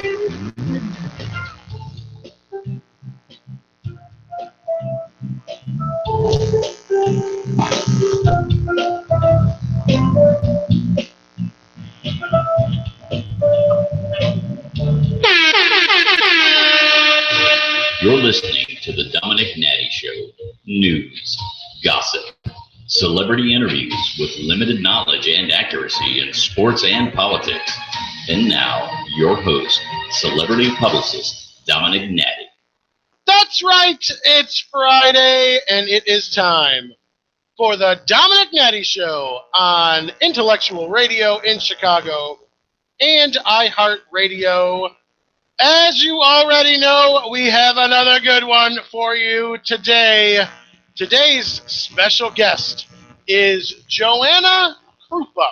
You're listening to the Domenick Nati Show. News, gossip, celebrity interviews with limited knowledge and accuracy in sports and politics. And now, your host, celebrity publicist, Domenick Nati. That's right, it's Friday, and it is time for the Domenick Nati Show on Intellectual Radio in Chicago and iHeartRadio. As you already know, we have another good one for you today. Today's special guest is Joanna Krupa.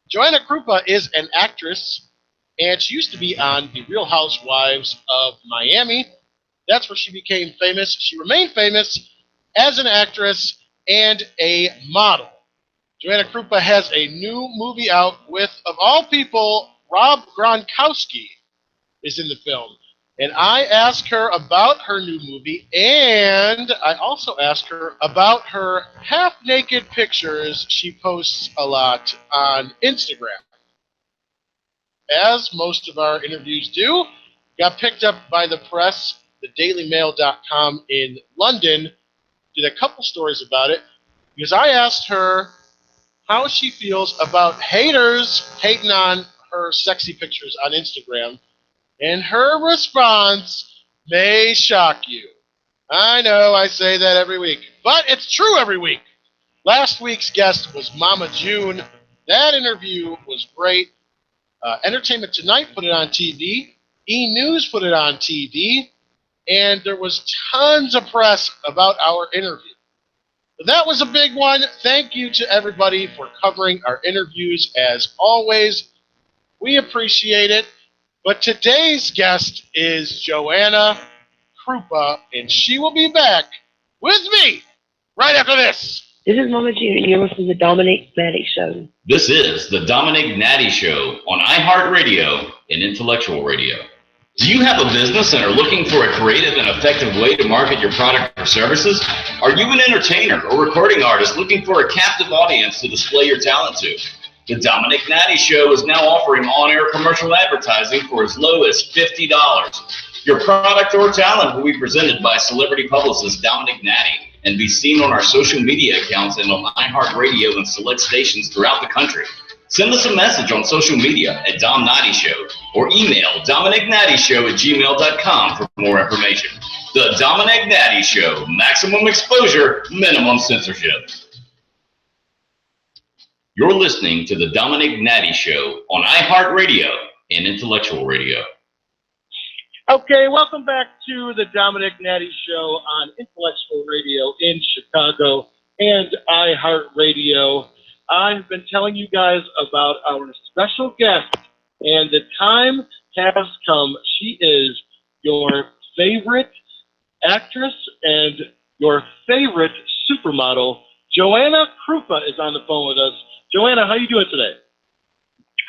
Joanna Krupa is an actress, and she used to be on The Real Housewives of Miami. That's where she became famous. She remained famous as an actress and a model. Joanna Krupa has a new movie out with, of all people, Rob Gronkowski is in the film. And I asked her about her new movie, and I also asked her about her half-naked pictures she posts a lot on Instagram. As most of our interviews do, got picked up by the press. The DailyMail.com in London did a couple stories about it, because I asked her how she feels about haters hating on her sexy pictures on Instagram. And her response may shock you. I know I say that every week, but it's true every week. Last week's guest was Mama June. That interview was great. Entertainment Tonight put it on TV. E! News put it on TV. And there was tons of press about our interview. That was a big one. Thank you to everybody for covering our interviews as always. We appreciate it. But today's guest is Joanna Krupa, and she will be back with me right after this. This is Mama June, and you're listening to the Domenick Nati Show. This is the Domenick Nati Show on iHeartRadio and Intellectual Radio. Do you have a business and are looking for a creative and effective way to market your product or services? Are you an entertainer or recording artist looking for a captive audience to display your talent to? The Domenick Nati Show is now offering on-air commercial advertising for as low as $50. Your product or talent will be presented by celebrity publicist Domenick Nati and be seen on our social media accounts and on iHeartRadio and select stations throughout the country. Send us a message on social media at Dom Nati Show or email DomenickNatiShow@gmail.com for more information. The Domenick Nati Show, maximum exposure, minimum censorship. You're listening to the Domenick Nati Show on iHeartRadio and Intellectual Radio. Okay, welcome back to the Domenick Nati Show on Intellectual Radio in Chicago and iHeartRadio. I've been telling you guys about our special guest, and the time has come. She is your favorite actress and your favorite supermodel. Joanna Krupa is on the phone with us. Joanna, how are you doing today?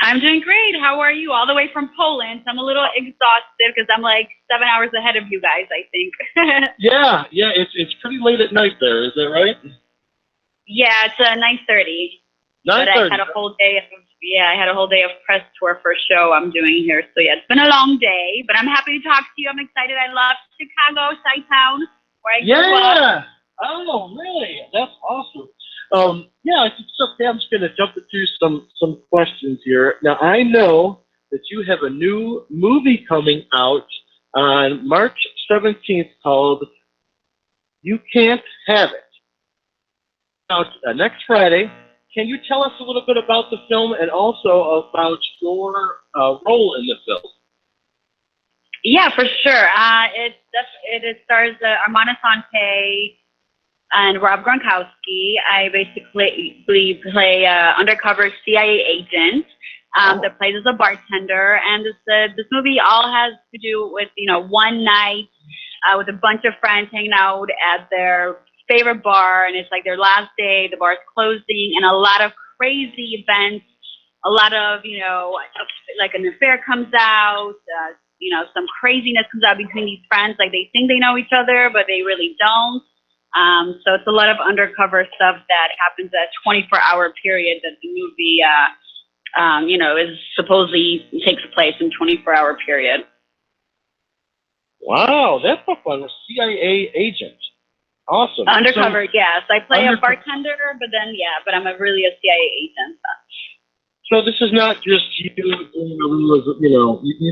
I'm doing great. How are you? All the way from Poland. I'm a little exhausted because I'm like 7 hours ahead of you guys, I think. Yeah, it's pretty late at night there. Is that right? Yeah, it's 9:30. 9:30. But I had a whole day of press tour for a show I'm doing here. So yeah, it's been a long day, but I'm happy to talk to you. I'm excited. I love Chicago, Chi-Town, where I grew up. Yeah. Oh, really? That's awesome. Yeah, it's okay. I'm just going to jump into some questions here. Now, I know that you have a new movie coming out on March 17th called You Can't Have It. Out next Friday. Can you tell us a little bit about the film and also about your role in the film? Yeah, for sure. It stars Armando Sante and Rob Gronkowski. I basically play undercover CIA agent that plays as a bartender. And this movie all has to do with, one night with a bunch of friends hanging out at their favorite bar. And it's like their last day, the bar's closing, and a lot of crazy events a lot of, like an affair comes out, some craziness comes out between these friends. Like they think they know each other, but they really don't. So it's a lot of undercover stuff that happens at 24-hour period that the movie, is supposedly takes place in 24-hour period. Wow, that's a fun CIA agent. Awesome. Undercover, yes. I play a bartender, but I'm really a CIA agent. So this is not just you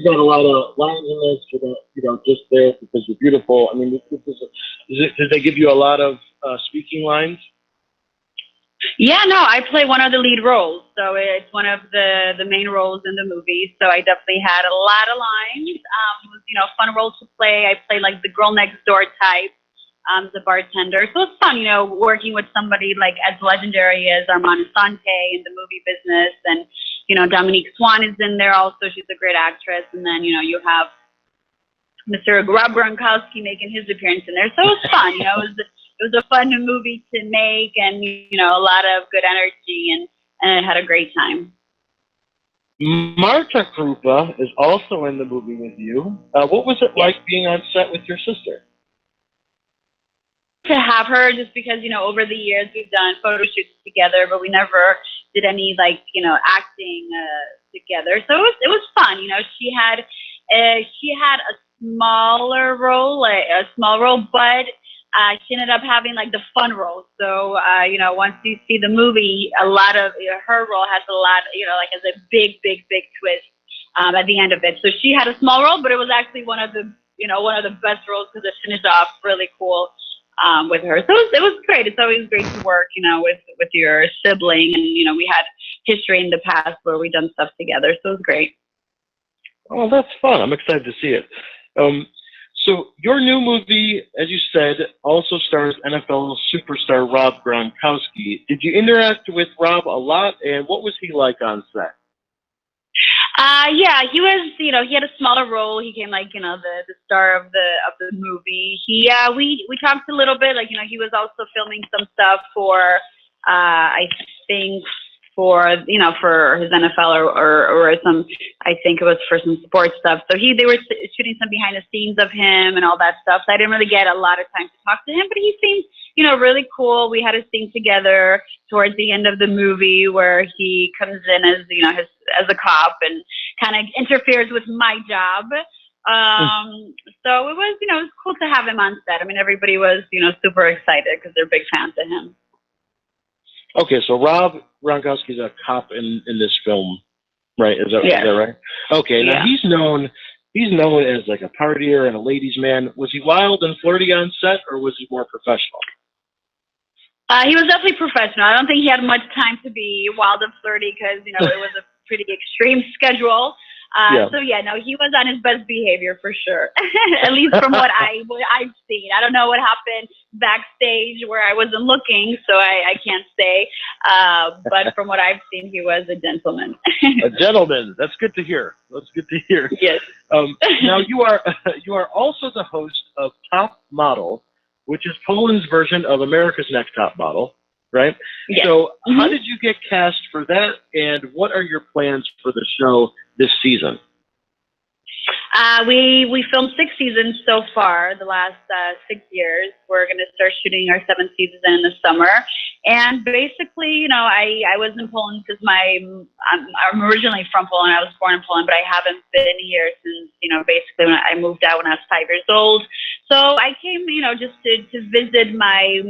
got a lot of lines in this, just there because you're beautiful. I mean, did they give you a lot of speaking lines? Yeah, no, I play one of the lead roles, so it's one of the main roles in the movie. So I definitely had a lot of lines. It was, fun role to play. I play like the girl next door type, the bartender. So it's fun, working with somebody like as legendary as Armand Assante in the movie business, and Domenick Swan is in there also. She's a great actress, and then you have Mr. Rob Gronkowski making his appearance in there. So it was fun, It was a fun movie to make, and a lot of good energy, and I had a great time. Marta Krupa is also in the movie with you. What was it like being on set with your sister? To have her, just because over the years we've done photo shoots together, but we never did any acting together. So it was fun. She had a smaller role, a small role, but she ended up having the fun role. So once you see the movie, a lot of her role has a lot, has a big twist at the end of it. So she had a small role, but it was actually one of the best roles because it finished off really cool with her. So it was great. It's always great to work, with your sibling, and we had history in the past where we done stuff together. So it was great. Oh, that's fun. I'm excited to see it. So your new movie, as you said, also stars NFL superstar Rob Gronkowski. Did you interact with Rob a lot, and what was he like on set? Yeah, he was, he had a smaller role. He came the star of the movie. We talked a little bit, he was also filming some stuff for, I think for his NFL or some, I think it was for some sports stuff. So they were shooting some behind the scenes of him and all that stuff. So I didn't really get a lot of time to talk to him, but he seemed, really cool. We had a scene together towards the end of the movie where he comes in as, as a cop and kind of interferes with my job. So it was, it was cool to have him on set. I mean, everybody was, super excited because they're big fans of him. Okay, so Rob Gronkowski's a cop in this film, right? Is that right? Okay, now he's known as a partier and a ladies' man. Was he wild and flirty on set, or was he more professional? He was definitely professional. I don't think he had much time to be wild and flirty because, it was a pretty extreme schedule. So he was on his best behavior for sure. At least from what I've seen. I don't know what happened backstage where I wasn't looking, so I can't say. But from what I've seen, he was a gentleman. A gentleman. That's good to hear. Yes. Now you are also the host of Top Model, which is Poland's version of America's Next Top Model, right? Yes. So how did you get cast for that, and what are your plans for the show this season? We filmed 6 seasons so far, the last 6 years. We're going to start shooting our 7th season in the summer. And basically, I was in Poland because I'm originally from Poland. I was born in Poland, but I haven't been here since, basically when I moved out when I was 5 years old. So I came, just to visit my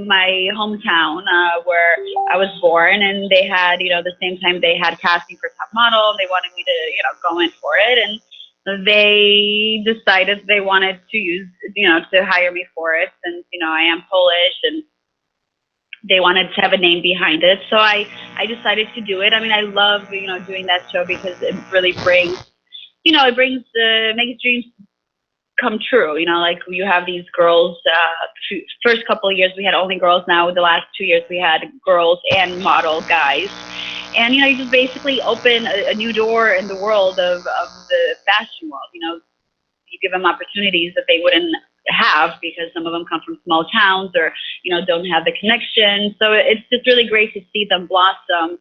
hometown where I was born. And they had, the same time they had casting for Top Model. They wanted me to, go in for it. And they decided they wanted to use, to hire me for it since, I am Polish and they wanted to have a name behind it. So I decided to do it. I mean, I love, doing that show because it really brings, makes dreams come true. You have these girls, first couple of years we had only girls. Now the last 2 years we had girls and model guys. And, you just basically open a new door in the world of the fashion world. You give them opportunities that they wouldn't have because some of them come from small towns or, don't have the connection. So it's just really great to see them blossom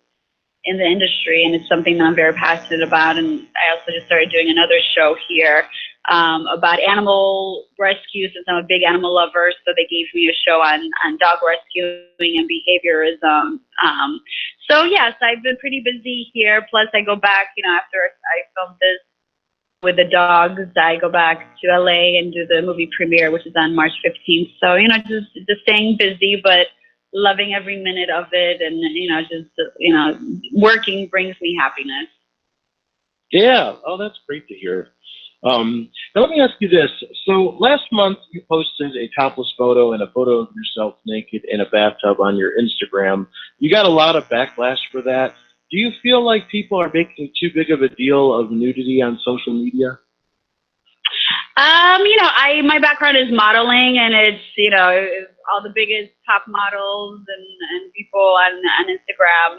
in the industry, and it's something that I'm very passionate about. And I also just started doing another show here about animal rescue, since I'm a big animal lover. So they gave me a show on dog rescuing and behaviorism. So yes, I've been pretty busy here. Plus I go back, after I filmed this with the dogs, I go back to LA and do the movie premiere, which is on March 15th. So, just staying busy, but loving every minute of it. And, working brings me happiness. Yeah. Oh, that's great to hear. Now let me ask you this. So last month you posted a topless photo and a photo of yourself naked in a bathtub on your Instagram. You got a lot of backlash for that. Do you feel like people are making too big of a deal of nudity on social media? My background is modeling, and it's, all the biggest top models and people on Instagram.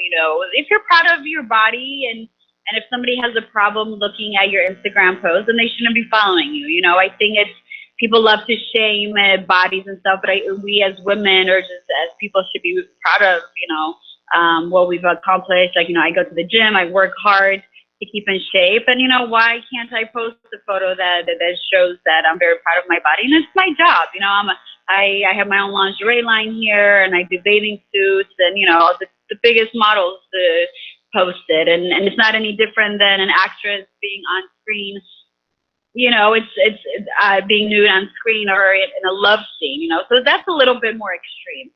If you're proud of your body and if somebody has a problem looking at your Instagram post, then they shouldn't be following you. I think people love to shame bodies and stuff, but we as women or just as people should be proud of, what we've accomplished. Like, I go to the gym, I work hard to keep in shape, and why can't I post a photo that shows that I'm very proud of my body? And it's my job. I have my own lingerie line here, and I do bathing suits, and the biggest models post it, and it's not any different than an actress being on screen. It's being nude on screen or in a love scene. So that's a little bit more extreme.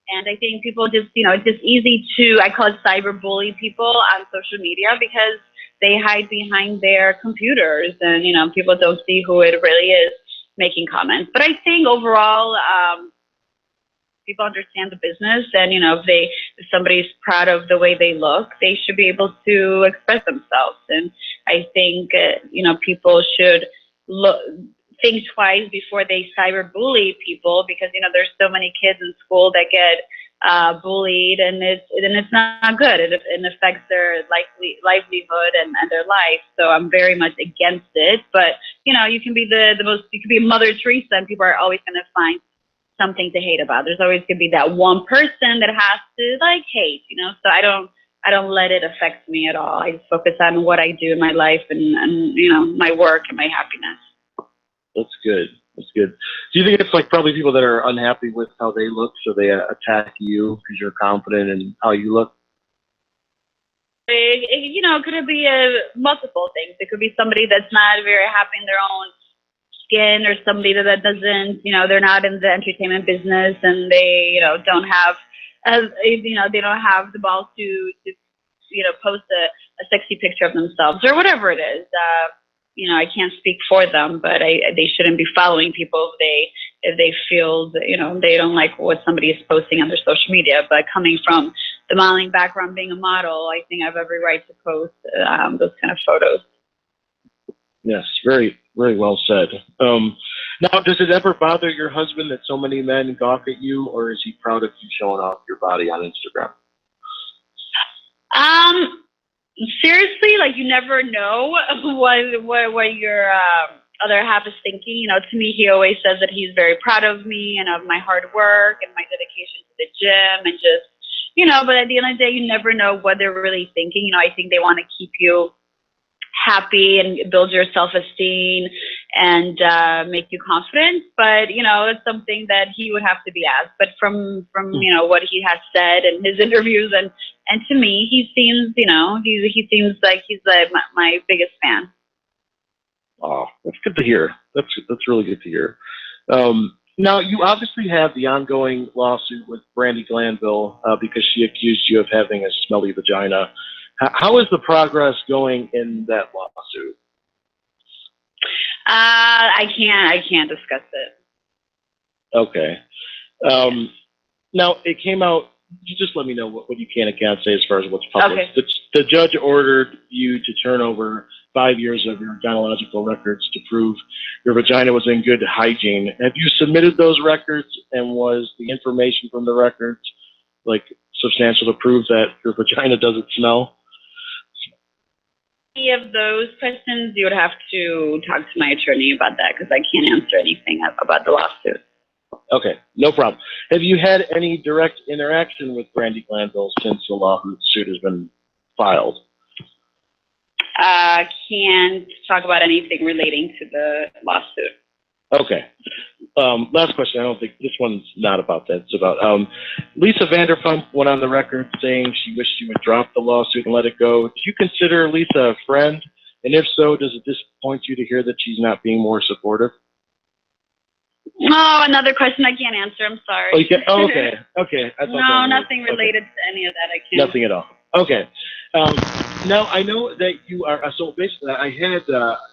And I think people just, it's just easy to, I call it cyberbully people on social media, because they hide behind their computers and, people don't see who it really is making comments. But I think overall, people understand the business, and, if somebody's proud of the way they look, they should be able to express themselves. And I think, people should think twice before they cyberbully people, because there's so many kids in school that get bullied, and it's not good. It affects their livelihood and their life. So I'm very much against it. But you can be you can be Mother Teresa, and people are always going to find something to hate about. There's always going to be that one person that has to hate. So I don't let it affect me at all. I just focus on what I do in my life and my work and my happiness. That's good. That's good. Do you think it's probably people that are unhappy with how they look, so they attack you because you're confident in how you look? Could be multiple things. It could be somebody that's not very happy in their own skin, or somebody that doesn't, they're not in the entertainment business, and they, don't have, they don't have the balls to post a sexy picture of themselves or whatever it is. I can't speak for them, but they shouldn't be following people if they feel that, they don't like what somebody is posting on their social media. But coming from the modeling background, being a model, I think I have every right to post those kind of photos. Yes, very, very well said. Now, does it ever bother your husband that so many men gawk at you, or is he proud of you showing off your body on Instagram? Seriously, you never know what your other half is thinking. To me, he always says that he's very proud of me and of my hard work and my dedication to the gym, and just, but at the end of the day, you never know what they're really thinking. I think they want to keep you happy and build your self-esteem and make you confident. But, it's something that he would have to be asked. But from what he has said in his interviews and to me, he seems, he seems like he's my biggest fan. Oh, that's good to hear. That's really good to hear. Now, you obviously have the ongoing lawsuit with Brandi Glanville because she accused you of having a smelly vagina. How is the progress going in that lawsuit? I can't discuss it. Okay. Now, it came out, you just let me know what you can and can't say as far as what's public. Okay. The judge ordered you to turn over 5 years of your gynecological records to prove your vagina was in good hygiene. Have you submitted those records, and was the information from the records substantial to prove that your vagina doesn't smell? Any of those questions, you would have to talk to my attorney about that, because I can't answer anything about the lawsuit. Okay, no problem. Have you had any direct interaction with Brandi Glanville since the lawsuit has been filed? Can't talk about anything relating to the lawsuit. Okay. Last question. I don't think this one's not about that. It's about Lisa Vanderpump went on the record saying she wished she would drop the lawsuit and let it go. Do you consider Lisa a friend? And if so, does it disappoint you to hear that she's not being more supportive? Oh, another question I can't answer. I'm sorry. Oh, you can, oh, okay. Okay. I thought no, nothing related to any of that. I can't. Nothing at all. Okay. Now, I know that you are, so basically I had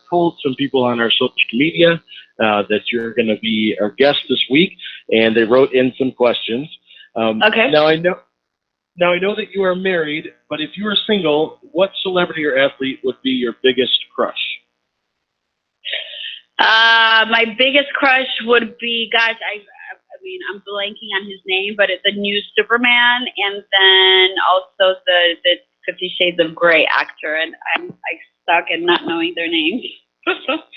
told some people on our social media that you're going to be our guest this week, and they wrote in some questions. Okay. Now I know that you are married, but if you were single, what celebrity or athlete would be your biggest crush? My biggest crush would be, gosh, I mean, I'm blanking on his name, but it's the new Superman, and then also the 50 Shades of Grey actor, and I'm stuck in not knowing their names.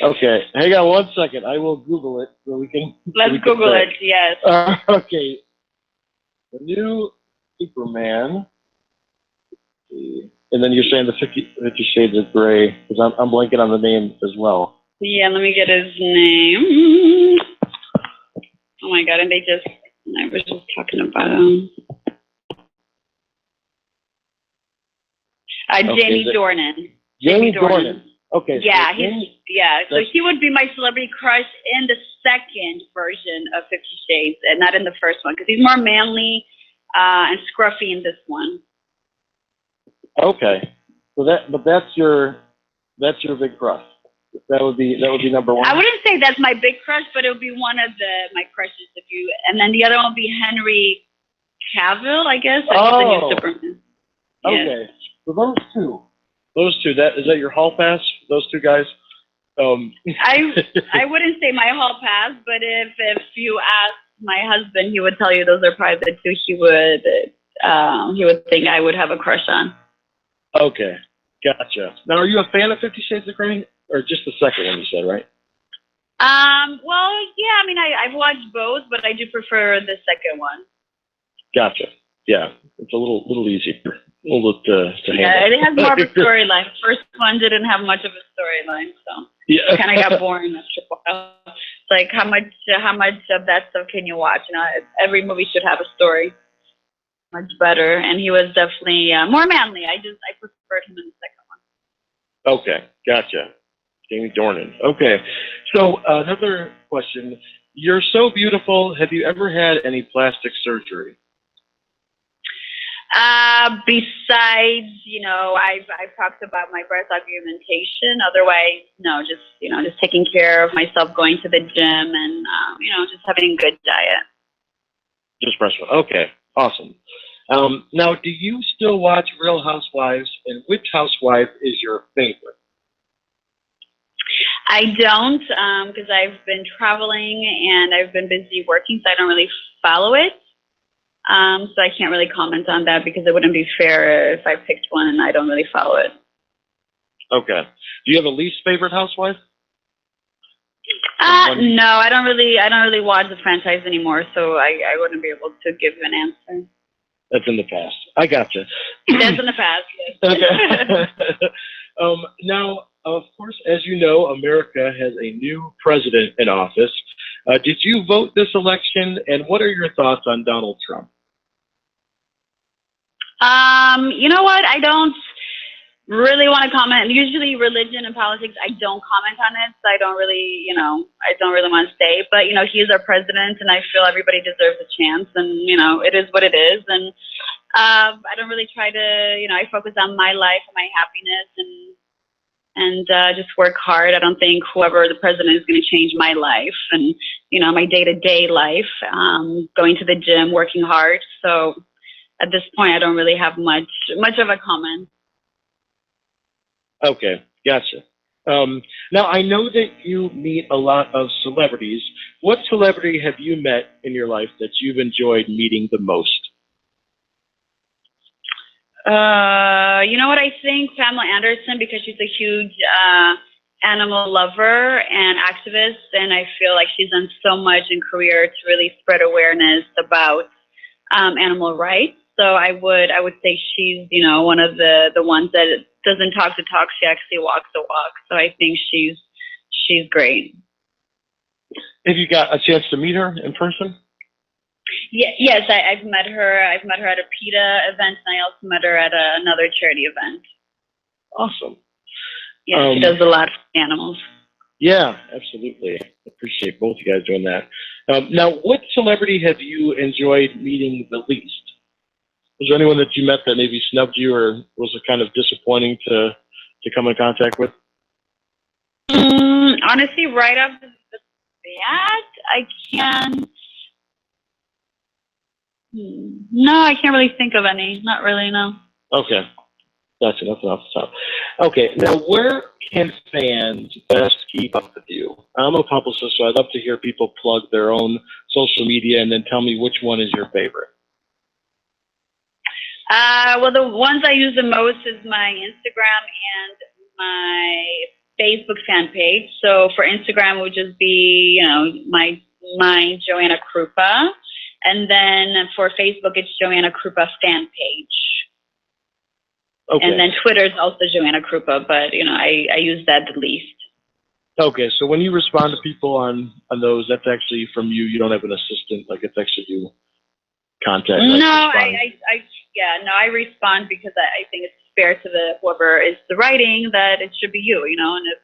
Okay, hang on 1 second. I will Google it so we can. Let's Google it. Yes. Okay. The new Superman, and then you're saying the 50 Shades of Grey, because I'm blanking on the name as well. Yeah, let me get his name. Oh my God, and I was just talking about him. Jamie Dornan. Jamie Dornan. Okay. Yeah, so so he would be my celebrity crush in the second version of 50 Shades, and not in the first one, because he's more manly and scruffy in this one. Okay. So that's your big crush. That would be number one. I wouldn't say that's my big crush, but it would be one of my crushes and then the other one would be Henry Cavill, I guess. The new Superman. Okay. So those two. Is that your hall pass? Those two guys. I wouldn't say my hall pass, but if you ask my husband, he would tell you those are probably the two he would think I would have a crush on. Okay, gotcha. Now, are you a fan of 50 Shades of Grey, or just the second one you said, right? Well, yeah. I mean, I've watched both, but I do prefer the second one. Gotcha. Yeah, it's a little easier. A little to handle. Yeah, it has more of a storyline. The first one didn't have much of a storyline, so it kind of got boring after a while. It's like how much of that stuff can you watch? You know, every movie should have a story. Much better, and he was definitely more manly. I preferred him in the second one. Okay, gotcha. Jamie Dornan. Okay, so another question. You're so beautiful. Have you ever had any plastic surgery? Besides, I've talked about my breast augmentation. Otherwise, no, just taking care of myself, going to the gym, and just having a good diet. Just breast. Okay, awesome. Now, do you still watch Real Housewives, and which housewife is your favorite? I don't, because I've been traveling and I've been busy working, so I don't really follow it. So I can't really comment on that because it wouldn't be fair if I picked one and I don't really follow it. Okay. Do you have a least favorite housewife? No, I don't really watch the franchise anymore, so I wouldn't be able to give an answer. That's in the past. I gotcha. That's in the past, yes. Okay. Now, of course, as you know, America has a new president in office. Did you vote this election, and what are your thoughts on Donald Trump? You know what? I don't really want to comment. Usually religion and politics, I don't comment on it, so I don't really want to say. But, he is our president, and I feel everybody deserves a chance, and, it is what it is. And I don't really try to, I focus on my life and my happiness and just work hard. I don't think whoever the president is going to change my life and, my day-to-day life, going to the gym, working hard. So at this point, I don't really have much of a comment. Okay, gotcha. Now, I know that you meet a lot of celebrities. What celebrity have you met in your life that you've enjoyed meeting the most? You know what? I think Pamela Anderson, because she's a huge animal lover and activist, and I feel like she's done so much in career to really spread awareness about animal rights. So I would say she's, one of the ones that doesn't talk the talk. She actually walks the walk. So I think she's great. Have you got a chance to meet her in person? Yeah, yes, I've met her. I've met her at a PETA event, and I also met her at another charity event. Awesome. Yeah, she does a lot for animals. Yeah, absolutely. I appreciate both you guys doing that. Now, what celebrity have you enjoyed meeting the least? Was there anyone that you met that maybe snubbed you, or was it kind of disappointing to come in contact with? Honestly, right off the bat, I can't. No, I can't really think of any. Not really, no. Okay. Gotcha. Nothing off the top. Okay. Now, where can fans best keep up with you? I'm a publicist, so I'd love to hear people plug their own social media and then tell me which one is your favorite. Well, the ones I use the most is my Instagram and my Facebook fan page. So for Instagram, it would just be, my Joanna Krupa. And then for Facebook, it's Joanna Krupa fan page. Okay. And then Twitter is also Joanna Krupa, but, I use that the least. Okay, so when you respond to people on those, that's actually from you. You don't have an assistant, like it's actually you contact. No, I respond because I think it's fair to whoever is the writing that it should be you, and if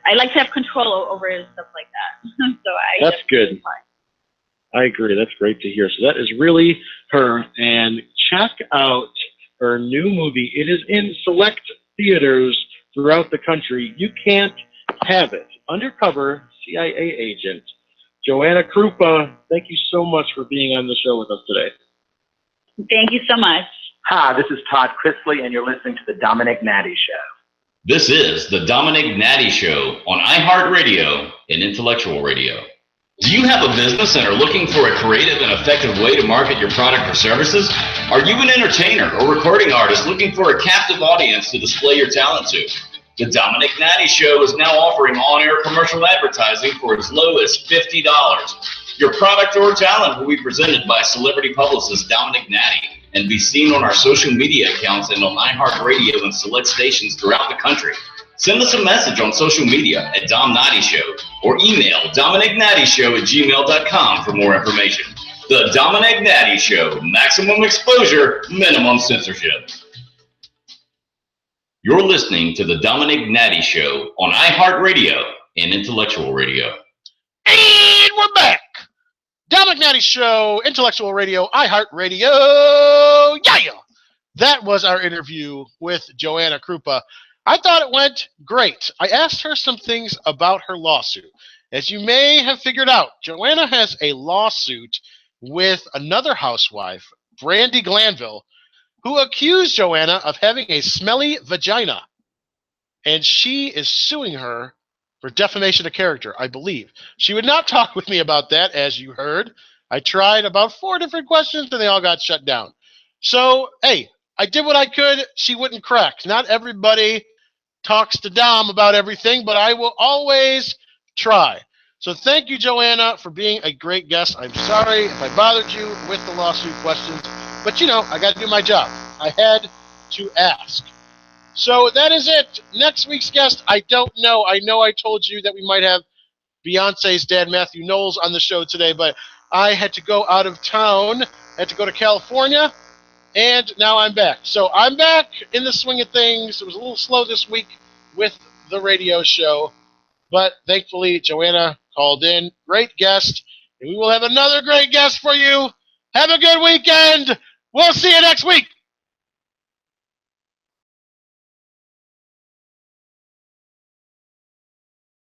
I like to have control over stuff like that. So that's good. Reply. I agree. That's great to hear. So that is really her. And check out her new movie. It is in select theaters throughout the country. You can't have it. Undercover CIA agent Joanna Krupa, thank you so much for being on the show with us today. Thank you so much. Hi, this is Todd Chrisley, and you're listening to The Domenick Nati Show. This is The Domenick Nati Show on iHeartRadio and Intellectual Radio. Do you have a business and are looking for a creative and effective way to market your product or services? Are you an entertainer or recording artist looking for a captive audience to display your talent to? The Domenick Nati Show is now offering on-air commercial advertising for as low as $50. Your product or talent will be presented by celebrity publicist Domenick Nati and be seen on our social media accounts and on iHeartRadio and select stations throughout the country. Send us a message on social media at Dom Nati Show or email DomenickNatiShow@gmail.com for more information. The Domenick Nati Show, maximum exposure, minimum censorship. You're listening to The Domenick Nati Show on iHeartRadio and Intellectual Radio. And we're back. Domenick Nati Show, Intellectual Radio, iHeartRadio. Yeah! That was our interview with Joanna Krupa. I thought it went great. I asked her some things about her lawsuit. As you may have figured out, Joanna has a lawsuit with another housewife, Brandy Glanville, who accused Joanna of having a smelly vagina. And she is suing her for defamation of character, I believe. She would not talk with me about that, as you heard. I tried about 4 different questions, and they all got shut down. So, hey, I did what I could. She wouldn't crack. Not everybody talks to Dom about everything, but I will always try. So thank you, Joanna, for being a great guest. I'm sorry if I bothered you with the lawsuit questions, but I got to do my job. I had to ask. So that is it. Next week's guest, I don't know. I know I told you that we might have Beyonce's dad, Matthew Knowles, on the show today, but I had to go out of town. I had to go to California. And now I'm back. So I'm back in the swing of things. It was a little slow this week with the radio show, but thankfully Joanna called in. Great guest. And we will have another great guest for you. Have a good weekend. We'll see you next week.